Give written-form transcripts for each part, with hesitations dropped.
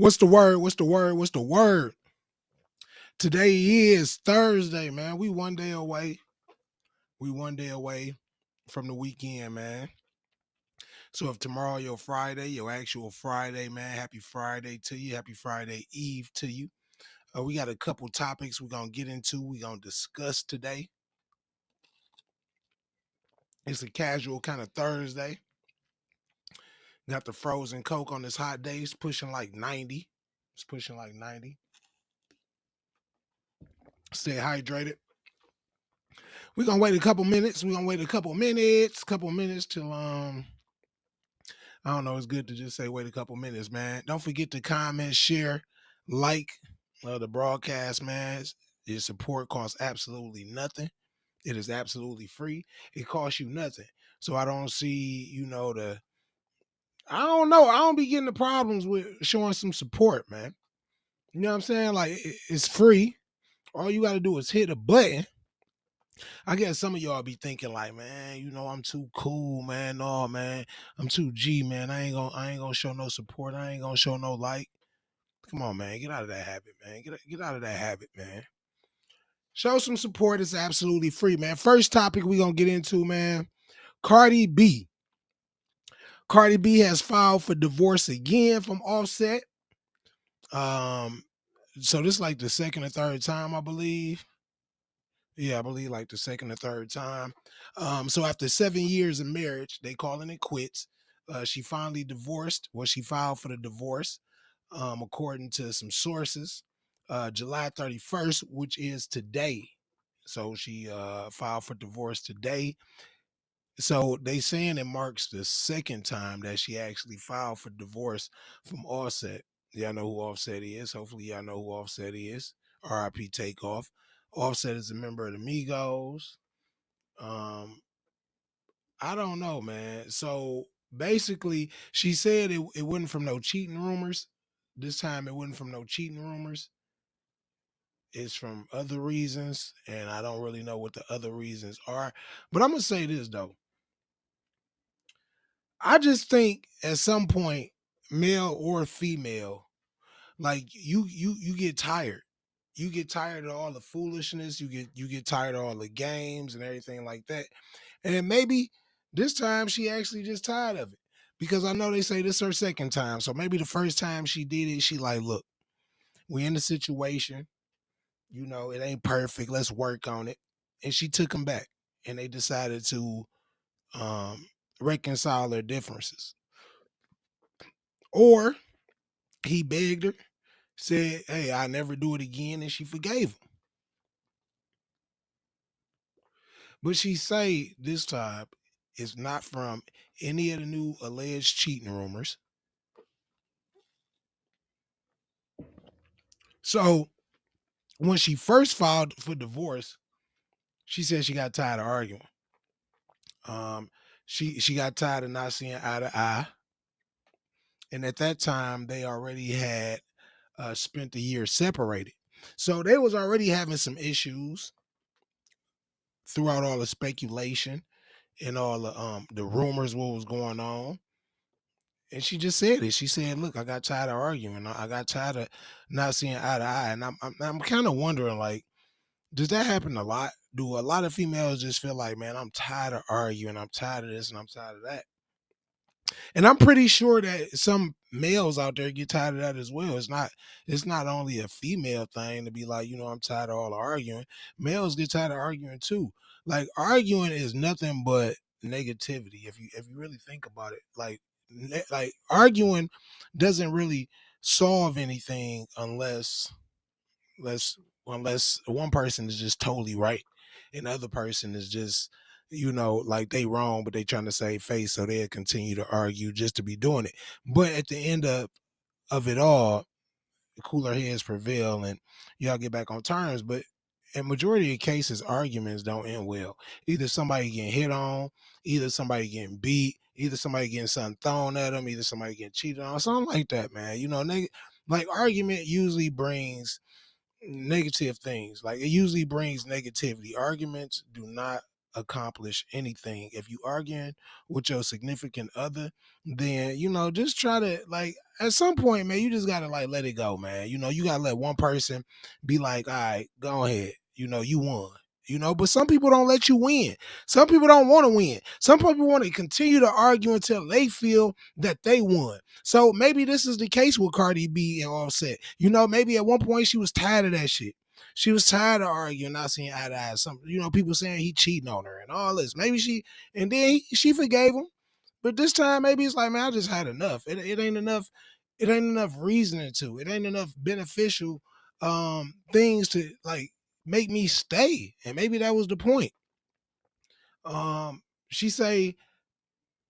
What's the word? What's the word? What's the word? Today is Thursday, man. We one day away. We one day away from the weekend, man. So if tomorrow your Friday, your actual Friday, man, happy Friday to you. Happy Friday Eve to you. We got a couple topics we're gonna get into. We're gonna discuss today. It's a casual kind of Thursday. Got the frozen Coke on this hot day. It's pushing like 90. It's pushing like 90. Stay hydrated. We're gonna wait a couple minutes. We're gonna wait a couple minutes till I don't know, it's good to just say wait a couple minutes, man. Don't forget to comment, share, like the broadcast, man. Your support costs absolutely nothing. It is absolutely free. It costs you nothing. So I don't see, I don't know. I don't be getting the problems with showing some support, man. You know what I'm saying? Like it's free. All you got to do is hit a button. I guess some of y'all be thinking like, man, I'm too cool, man. No, man, I'm too G, man. I ain't gonna show no support. I ain't gonna show no like. Come on, man. Get out of that habit, man. Get out of that habit, man. Show some support. It's absolutely free, man. First topic we gonna get into, man. Cardi B. Cardi B has filed for divorce again from Offset. Um, so this is like the second or third time, I believe. Yeah, I believe like the second or third time. So after 7 years of marriage, they calling it quits. She finally divorced. Well, she filed for the divorce, according to some sources. July 31st, which is today. So she filed for divorce today. So they saying it marks the second time that she actually filed for divorce from Offset. Y'all know who Offset is. Hopefully y'all know who Offset is. R.I.P. Takeoff. Offset is a member of the Migos. Um, I don't know, man. So basically, she said it wasn't from no cheating rumors. This time it wasn't from no cheating rumors. It's from other reasons, and I don't really know what the other reasons are. But I'm gonna say this though. I just think at some point, male or female, like you get tired. You get tired of all the foolishness. You get tired of all the games and everything like that. And then maybe this time she actually just tired of it. Because I know they say this is her second time. So maybe the first time she did it, she like, look, we in the situation. It ain't perfect. Let's work on it. And she took him back. And they decided to um reconcile their differences. Or he begged her, said, hey, I never do it again, and she forgave him. But she say this time it's not from any of the new alleged cheating rumors. So when she first filed for divorce, she said she got tired of arguing. Um, she got tired of not seeing eye to eye, and at that time they already had spent the year separated, so they was already having some issues throughout all the speculation and all the rumors what was going on. And she just said it. She said, "Look, I got tired of arguing. I got tired of not seeing eye to eye." And I'm kind of wondering, like, does that happen a lot? Do a lot of females just feel like, man, I'm tired of arguing. I'm tired of this and I'm tired of that. And I'm pretty sure that some males out there get tired of that as well. It's not only a female thing to be like, I'm tired of all the arguing. Males get tired of arguing too. Like arguing is nothing but negativity if you really think about it. Like arguing doesn't really solve anything unless unless one person is just totally right and the other person is just like they wrong but they trying to save face, so they'll continue to argue just to be doing it. But at the end of it all, cooler heads prevail and y'all get back on terms. But in majority of cases, arguments don't end well. Either somebody getting hit on, either somebody getting beat, either somebody getting something thrown at them, either somebody getting cheated on, something like that, man. Like argument usually brings negative things. Like it usually brings negativity. Arguments do not accomplish anything. If you arguing with your significant other, then just try to, like, at some point, man, you just gotta like let it go, man. You know, you gotta let one person be like, all right, go ahead. You know, you won. You know, but some people don't let you win. Some people don't want to win. Some people want to continue to argue until they feel that they won. So maybe this is the case with Cardi B and Offset. You know, maybe at one point she was tired of that shit. She was tired of arguing, not seeing eye to eye. Some, you know, people saying he cheating on her and all this. Maybe and then she forgave him. But this time, maybe it's like, man, I just had enough. It ain't enough. It ain't enough reasoning to. It ain't enough beneficial things to like make me stay. And maybe that was the point. She say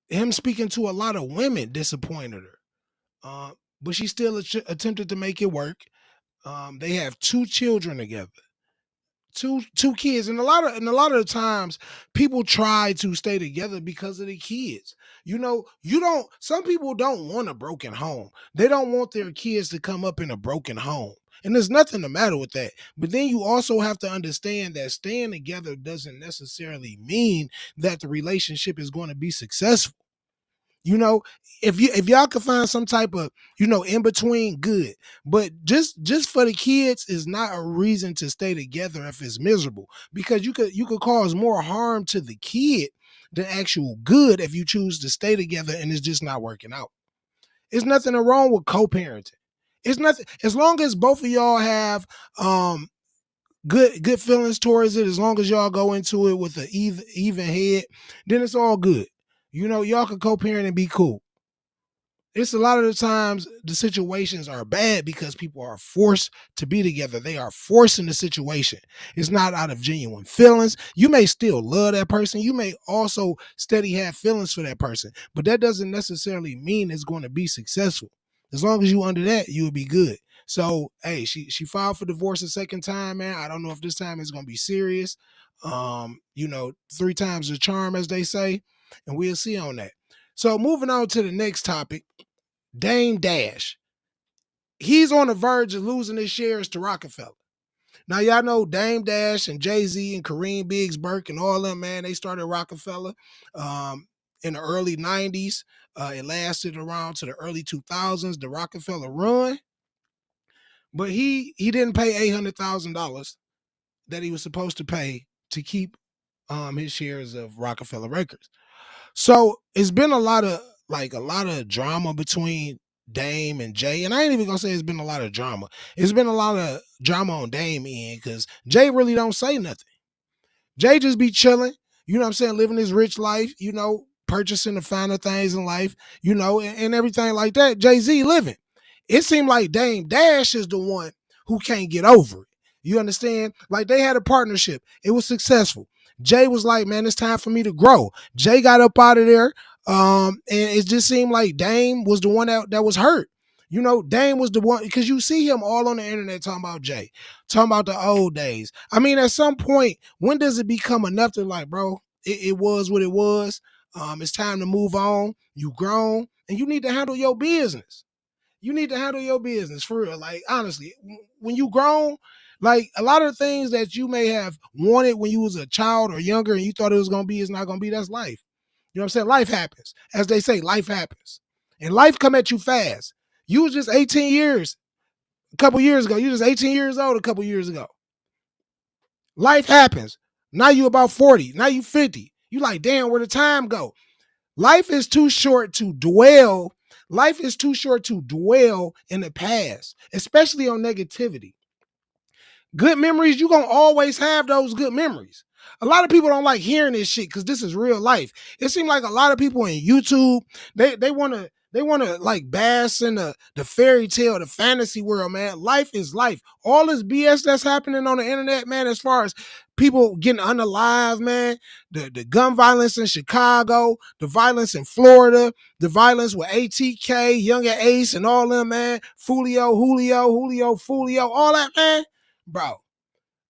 him speaking to a lot of women disappointed her. But she still attempted to make it work. They have 2 children together. Two kids, and a lot of the times people try to stay together because of the kids. You know, you don't some people don't want a broken home. They don't want their kids to come up in a broken home, and there's nothing the matter with that. But then you also have to understand that staying together doesn't necessarily mean that the relationship is going to be successful. You know, if y'all could find some type of, you know, in between, good. But just for the kids is not a reason to stay together if it's miserable. Because you could cause more harm to the kid than actual good if you choose to stay together and it's just not working out. There's nothing wrong with co-parenting. It's nothing, as long as both of y'all have good feelings towards it, as long as y'all go into it with an even head, then it's all good. You know, y'all can co-parent and be cool. It's a lot of the times the situations are bad because people are forced to be together. They are forcing the situation. It's not out of genuine feelings. You may still love that person. You may also steady have feelings for that person, but that doesn't necessarily mean it's going to be successful. As long as you under that, you will be good. So, hey, she filed for divorce a second time, man. I don't know if this time it's going to be serious. You know, 3 times the charm, as they say, and we'll see on that. So, moving on to the next topic. Dame Dash. He's on the verge of losing his shares to Roc-A-Fella. Now, y'all know Dame Dash and Jay-Z and Kareem Burke and all them, man, they started Roc-A-Fella in the early 90s. It lasted around to the early 2000s, the Roc-A-Fella run. But he didn't pay $800,000 that he was supposed to pay to keep his shares of Roc-A-Fella Records. So it's been a lot of drama between Dame and Jay, and I ain't even gonna say it's been a lot of drama. It's been a lot of drama on Dame end because Jay really don't say nothing. Jay just be chilling, you know what I'm saying, living his rich life, you know, purchasing the finer things in life, you know, and everything like that. Jay-Z living. It seemed like Dame Dash is the one who can't get over it. You understand? Like they had a partnership. It was successful. Jay was like, man, it's time for me to grow. Jay got up out of there. And it just seemed like Dame was the one that was hurt. You know, Dame was the one, because you see him all on the internet talking about Jay, talking about the old days. I mean, at some point, when does it become enough to like, bro, it was what it was. It's time to move on. You grown and you need to handle your business. You need to handle your business for real. Like, honestly, when you grown, like a lot of things that you may have wanted when you was a child or younger and you thought it was going to be, it's not going to be. That's life. You know what I'm saying? Life happens. As they say, life happens. And life come at you fast. You was just 18 years a couple years ago. You was just 18 years old a couple years ago. Life happens. Now you about 40. Now you 50. You like, damn, where the time go? Life is too short to dwell. Life is too short to dwell in the past, especially on negativity. Good memories, you're going to always have those good memories. A lot of people don't like hearing this shit because this is real life. It seems like a lot of people in YouTube, they want to like bask in the fairy tale, the fantasy world, man. Life is life. All this BS that's happening on the internet, man, as far as people getting unalive, man, the gun violence in Chicago, the violence in Florida, the violence with ATK, Younger Ace, and all them, man, Julio, Fulio, all that, man. Bro,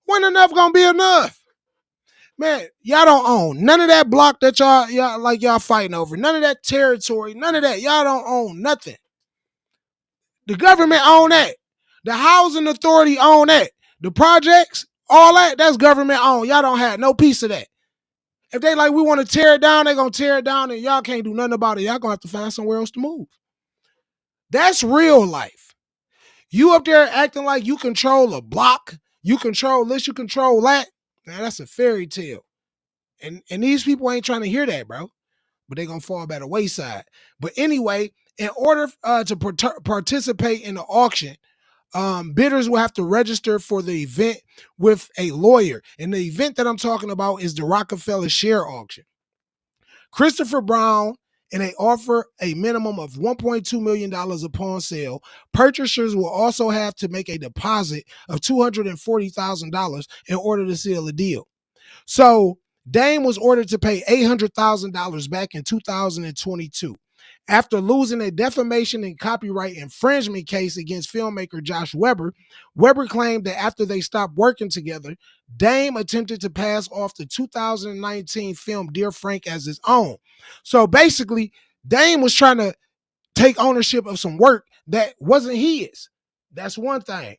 when enough gonna be enough? Man, y'all don't own none of that block that y'all fighting over. None of that territory, none of that. Y'all don't own nothing. The government own that. The housing authority own that. The projects, all that's government owned. Y'all don't have no piece of that. If they like, we want to tear it down, they gonna tear it down and y'all can't do nothing about it. Y'all gonna have to find somewhere else to move. That's real life. You up there acting like you control a block, you control this, you control that. Now that's a fairy tale. And these people ain't trying to hear that, bro. But they're gonna fall by the wayside. But anyway, in order to participate in the auction, bidders will have to register for the event with a lawyer. And the event that I'm talking about is the Roc-A-Fella share auction. Christopher Brown, and they offer a minimum of $1.2 million upon sale. Purchasers will also have to make a deposit of $240,000 in order to seal a deal. So Dame was ordered to pay $800,000 back in 2022. After losing a defamation and copyright infringement case against filmmaker Josh Weber, Weber claimed that after they stopped working together, Dame attempted to pass off the 2019 film Dear Frank as his own. So basically, Dame was trying to take ownership of some work that wasn't his. That's one thing.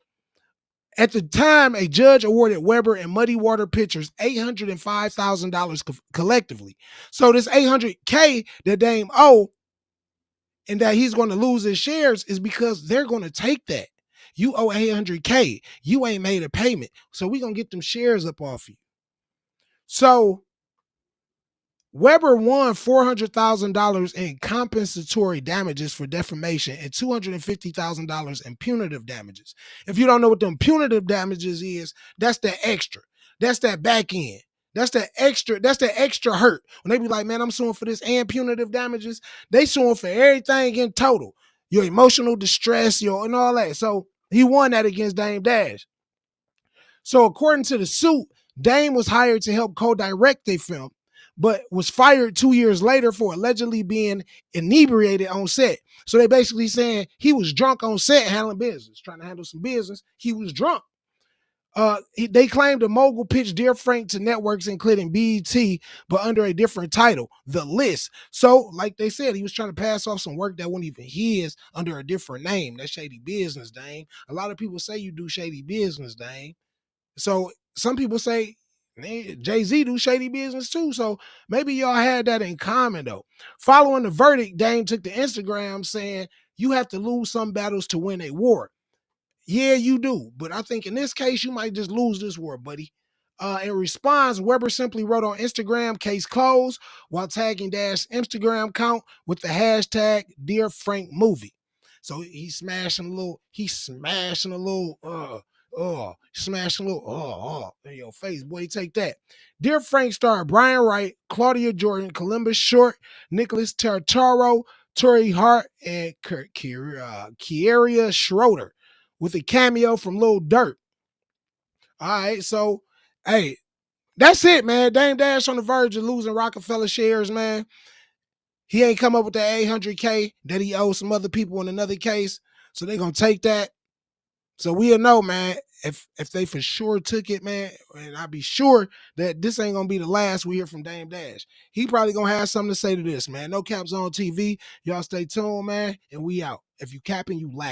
At the time, a judge awarded Weber and Muddy Water Pictures $805,000 collectively. So this $800K that Dame owe and that he's going to lose his shares is because they're going to take that. You owe $800K. You ain't made a payment. So we're going to get them shares up off you. So Weber won $400,000 in compensatory damages for defamation and $250,000 in punitive damages. If you don't know what them punitive damages is, that's the extra. That's that back end. That's the extra hurt. When they be like, man, I'm suing for this and punitive damages, they suing for everything in total. Your emotional distress, and all that. So he won that against Dame Dash. So according to the suit, Dame was hired to help co-direct a film, but was fired 2 years later for allegedly being inebriated on set. So they basically saying he was drunk on set handling business, trying to handle some business. He was drunk. They claimed the mogul pitched Dear Frank to networks including BET, but under a different title, The List. So, like they said, he was trying to pass off some work that wasn't even his under a different name. That's shady business, Dame. A lot of people say you do shady business, Dame. So some people say Jay-Z do shady business too. So maybe y'all had that in common though. Following the verdict, Dame took to Instagram saying, you have to lose some battles to win a war. Yeah, you do. But I think in this case, you might just lose this war, buddy. In response, Weber simply wrote on Instagram, case closed, while tagging Dash's Instagram account with the hashtag Dear Frank Movie. So he's smashing a little in your face, boy, take that. Dear Frank starred Brian Wright, Claudia Jordan, Columbus Short, Nicholas Tartaro, Tori Hart, and Kieria Schroeder, with a cameo from Lil Durk. All right, so, hey, that's it, man. Dame Dash on the verge of losing Roc-A-Fella shares, man. He ain't come up with that $800K that he owes some other people in another case, so they gonna take that. So we'll know, man, if they for sure took it, man, and I'll be sure that this ain't gonna be the last we hear from Dame Dash. He probably gonna have something to say to this, man. No Caps on TV. Y'all stay tuned, man, and we out. If you capping, you laugh.